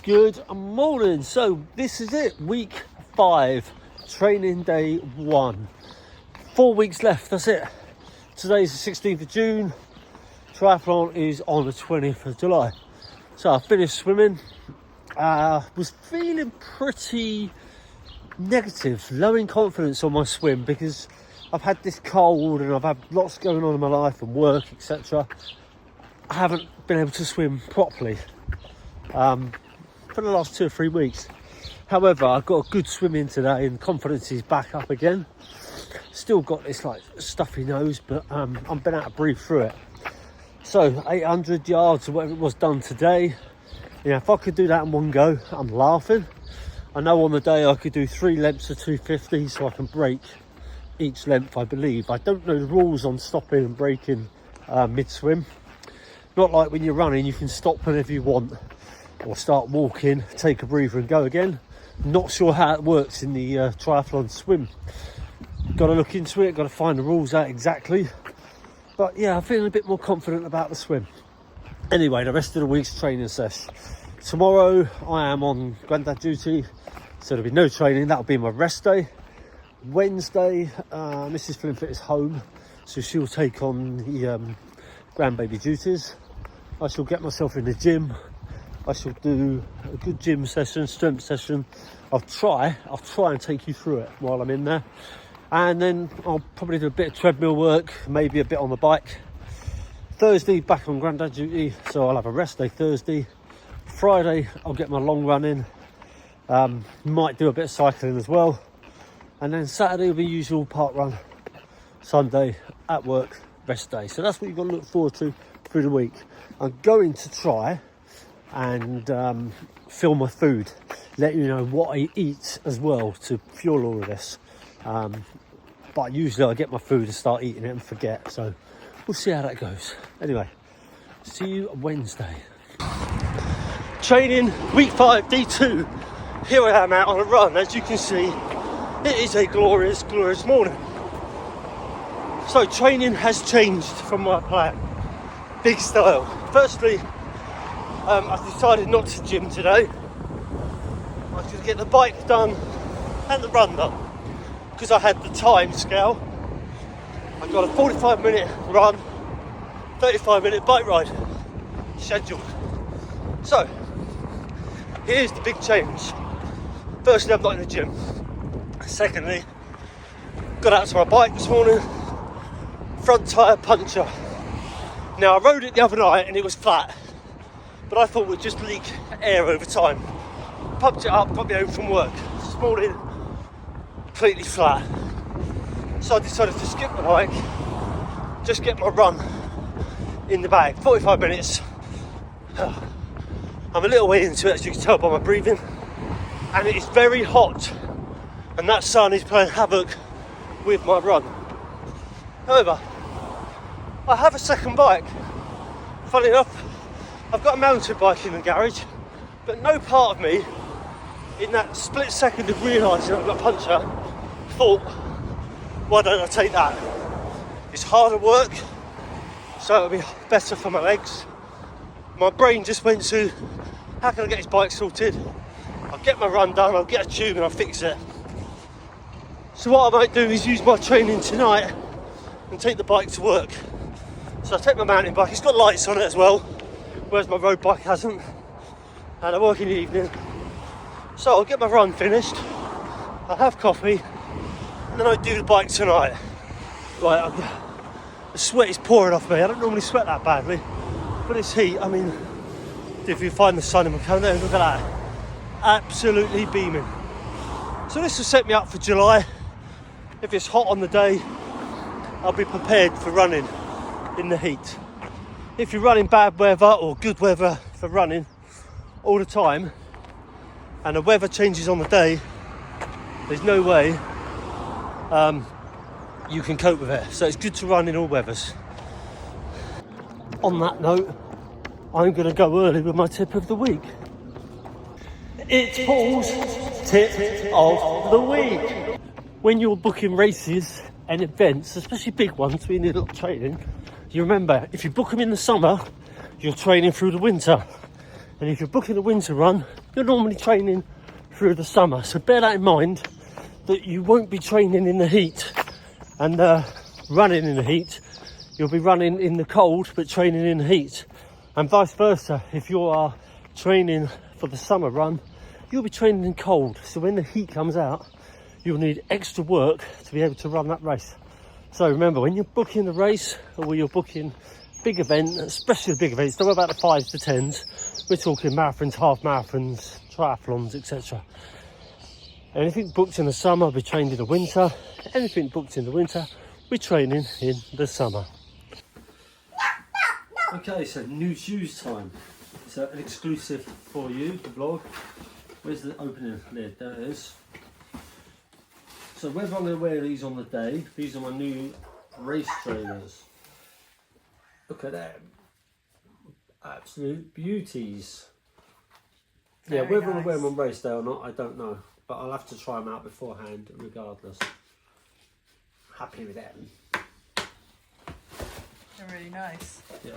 Good morning. So this is it, week 5, training day 1. 4 weeks left, that's it. Today's the 16th of June. Triathlon is on the 20th of July. So I finished swimming. Was feeling pretty negative, low in confidence on my swim because I've had this cold and I've had lots going on in my life and work, etc. I haven't been able to swim properly for the last 2 or 3 weeks. However, I've got a good swim in today and confidence is back up again. Still got this like stuffy nose, but I've been able to breathe through it. So 800 yards or whatever it was done today. You know, if I could do that in one go, I'm laughing. I know on the day I could do 3 lengths of 250, so I can break each length, I believe. I don't know the rules on stopping and breaking mid-swim. Not like when you're running, you can stop whenever you want or start walking, take a breather and go again. Not sure how it works in the triathlon swim. Got to look into it, got to find the rules out exactly. But yeah, I'm feeling a bit more confident about the swim. Anyway, the rest of the week's training session. Tomorrow I am on granddad duty, so there'll be no training. That'll be my rest day. Wednesday, Mrs. Flinfit is home, so she'll take on the grandbaby duties. I shall get myself in the gym. I shall do a good gym session, strength session. I'll try and take you through it while I'm in there. And then I'll probably do a bit of treadmill work, maybe a bit on the bike. Thursday, back on granddad duty, so I'll have a rest day Thursday. Friday, I'll get my long run in. Might do a bit of cycling as well. And then Saturday will be usual park run. Sunday, at work, rest day. So that's what you've got to look forward to through the week. I'm going to try and film my food, let you know what I eat as well to fuel all of this. But usually I get my food and start eating it and forget, so we'll see how that goes. Anyway, see you Wednesday. Training week 5, D2. Here I am out on a run. As you can see, it is a glorious, glorious morning. So training has changed from my plan. Big style. Firstly, I decided not to gym today. I was going to get the bike done and the run done because I had the time scale. I got a 45-minute run, 35-minute bike ride scheduled. So here's the big change. Firstly, I'm not in the gym. Secondly, got out to my bike this morning, front tyre puncture. Now I rode it the other night and it was flat, but I thought it would just leak air over time. Pumped it up, got me home from work. This morning, completely flat. So I decided to skip the bike, just get my run in the bag. 45 minutes. I'm a little way into it, as you can tell by my breathing, and it is very hot, and that sun is playing havoc with my run. However, I have a second bike. Funny enough, I've got a mountain bike in the garage, but no part of me, in that split second of realising I've got a puncture, thought, why don't I take that? It's harder work, so it'll be better for my legs. My brain just went to, how can I get this bike sorted? I'll get my run done, I'll get a tube and I'll fix it. So what I might do is use my training tonight and take the bike to work. So I take my mountain bike, it's got lights on it as well, whereas my road bike hasn't, and I work in the evening. So I'll get my run finished, I'll have coffee, and then I'll do the bike tonight. Right, the sweat is pouring off me. I don't normally sweat that badly, but it's heat. I mean, if you find the sun in my calendar, look at that. Absolutely beaming. So this will set me up for July. If it's hot on the day, I'll be prepared for running in the heat. If you're running bad weather or good weather for running all the time, and the weather changes on the day, there's no way you can cope with it. So it's good to run in all weathers. On that note, I'm going to go early with my tip of the week. It's Paul's tip of the week. When you're booking races and events, especially big ones where you need a lot of training, you remember, if you book them in the summer, you're training through the winter. And if you're booking a winter run, you're normally training through the summer. So bear that in mind, that you won't be training in the heat and running in the heat. You'll be running in the cold but training in the heat, and vice versa. If you are training for the summer run, you'll be training in cold. So when the heat comes out, you'll need extra work to be able to run that race. So remember, when you're booking a race or when you're booking big event, especially the big events, don't worry about the 5s to 10s. We're talking marathons, half marathons, triathlons, etc. Anything booked in the summer, we trained in the winter. Anything booked in the winter, we're training in the summer. Okay, so new shoes time. So an exclusive for you, the vlog. Where's the opening lid? There it is. So whether I'm going to wear these on the day, these are my new race trainers. Look at them. Absolute beauties. Yeah, whether I'm going to wear them on race day or not, I don't know. But I'll have to try them out beforehand regardless. Happy with them. They're really nice. Yeah.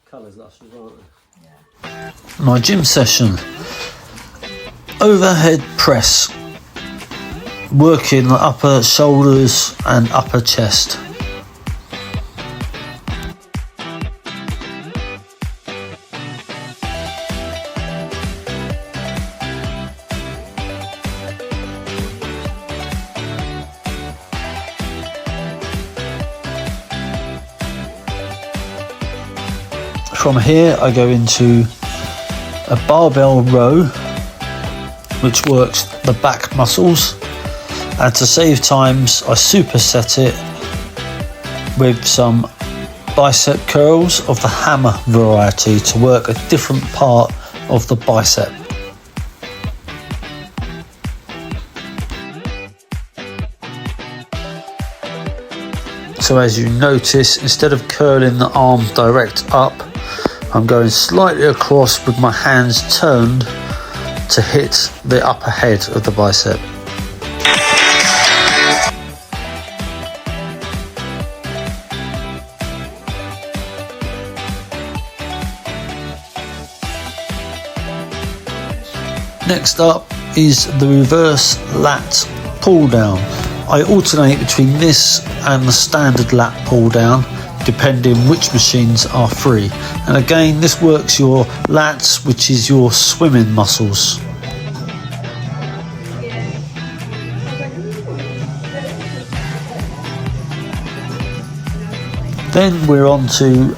Colours lush as well, aren't they? Yeah. My gym session. Overhead press. Working the upper shoulders and upper chest. From here I go into a barbell row, which works the back muscles, and to save times I superset it with some bicep curls of the hammer variety to work a different part of the bicep. So as you notice, instead of curling the arm direct up, I'm going slightly across with my hands turned to hit the upper head of the bicep. Next up is the reverse lat pull down. I alternate between this and the standard lat pull down, depending which machines are free. And again, this works your lats, which is your swimming muscles. Then we're on to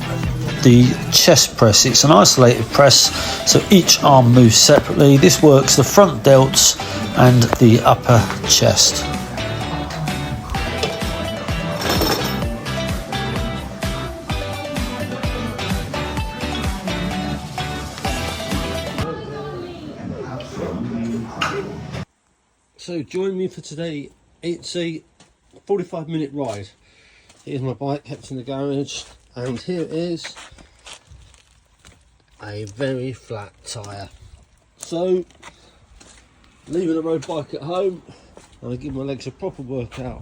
the chest press. It's an isolated press, so each arm moves separately. This works the front delts and the upper chest. So join me for today. It's a 45-minute ride. Here's my bike kept in the garage, and here is a very flat tyre. So leaving the road bike at home, I give my legs a proper workout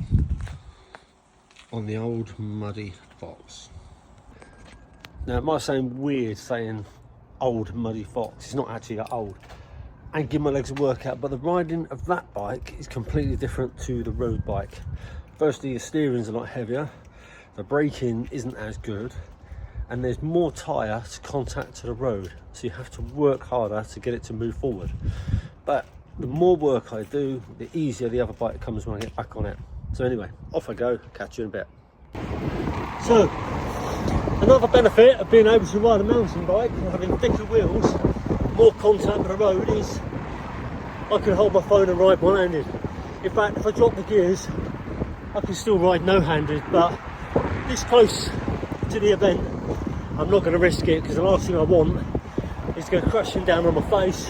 on the old muddy fox. Now it might sound weird saying old muddy fox, it's not actually that old, and give my legs a workout, but the riding of that bike is completely different to the road bike. Firstly, the steering's a lot heavier, the braking isn't as good, and there's more tyre to contact to the road, so you have to work harder to get it to move forward. But the more work I do, the easier the other bike comes when I get back on it. So anyway, off I go, catch you in a bit. So another benefit of being able to ride a mountain bike and having thicker wheels, more contact with the road, is I can hold my phone and ride one-handed. In fact, if I drop the gears, I can still ride no-handed, but this close to the event, I'm not going to risk it, because the last thing I want is to go crashing down on my face,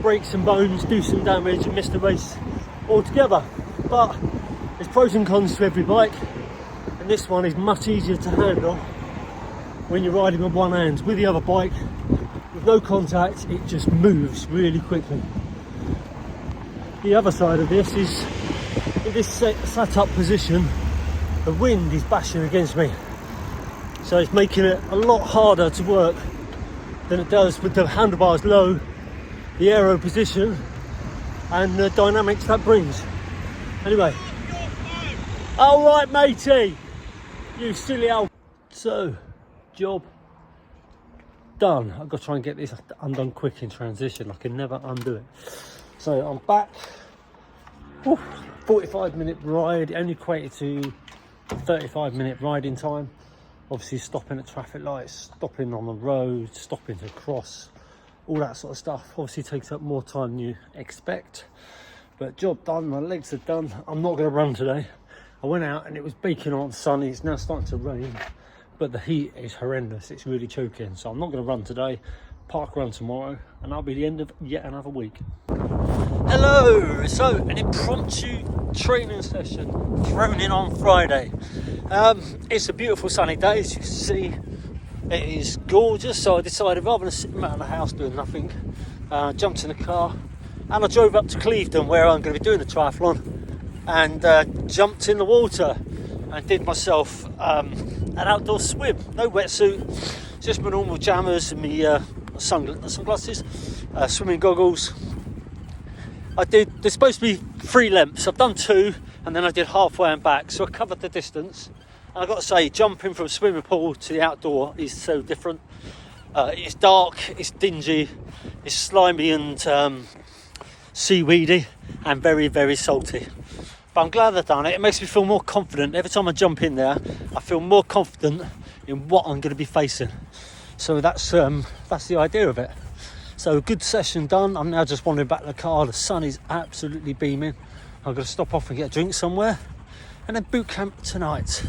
break some bones, do some damage and miss the race altogether. But there's pros and cons to every bike, and this one is much easier to handle when you're riding on one hand. With the other bike, with no contact, it just moves really quickly. The other side of this is, in this sat up position, the wind is bashing against me, so it's making it a lot harder to work than it does with the handlebars low the aero position and the dynamics that brings. Anyway, all right, matey, you silly old. So, job done. I've got to try and get this undone quick in transition. I can never undo it. So I'm back. 45-minute ride. It only equated to 35-minute riding time. Obviously stopping at traffic lights, stopping on the road, stopping to cross, all that sort of stuff. Obviously takes up more time than you expect. But job done, my legs are done. I'm not going to run today. I went out and it was baking hot, sunny. It's now starting to rain, but the heat is horrendous. It's really choking. So I'm not going to run today. Park run tomorrow, and that'll be the end of yet another week. Hello. So an impromptu training session thrown in on Friday. It's a beautiful sunny day, as you can see. It is gorgeous. So I decided rather than sitting around the house doing nothing, jumped in the car and I drove up to Clevedon, where I'm going to be doing a triathlon, and jumped in the water and did myself an outdoor swim. No wetsuit, just my normal jammers and my sunglasses, swimming goggles. There's supposed to be 3 lengths. I've done 2 and then I did halfway and back, so I covered the distance. And I've got to say, jumping from a swimming pool to the outdoor is so different. It's dark, it's dingy, it's slimy and seaweedy and very, very salty. But I'm glad I've done it. It makes me feel more confident. Every time I jump in there, I feel more confident in what I'm going to be facing. So that's the idea of it. So good session done. I'm now just wandering back to the car. The sun is absolutely beaming. I'm going to stop off and get a drink somewhere, and then boot camp tonight.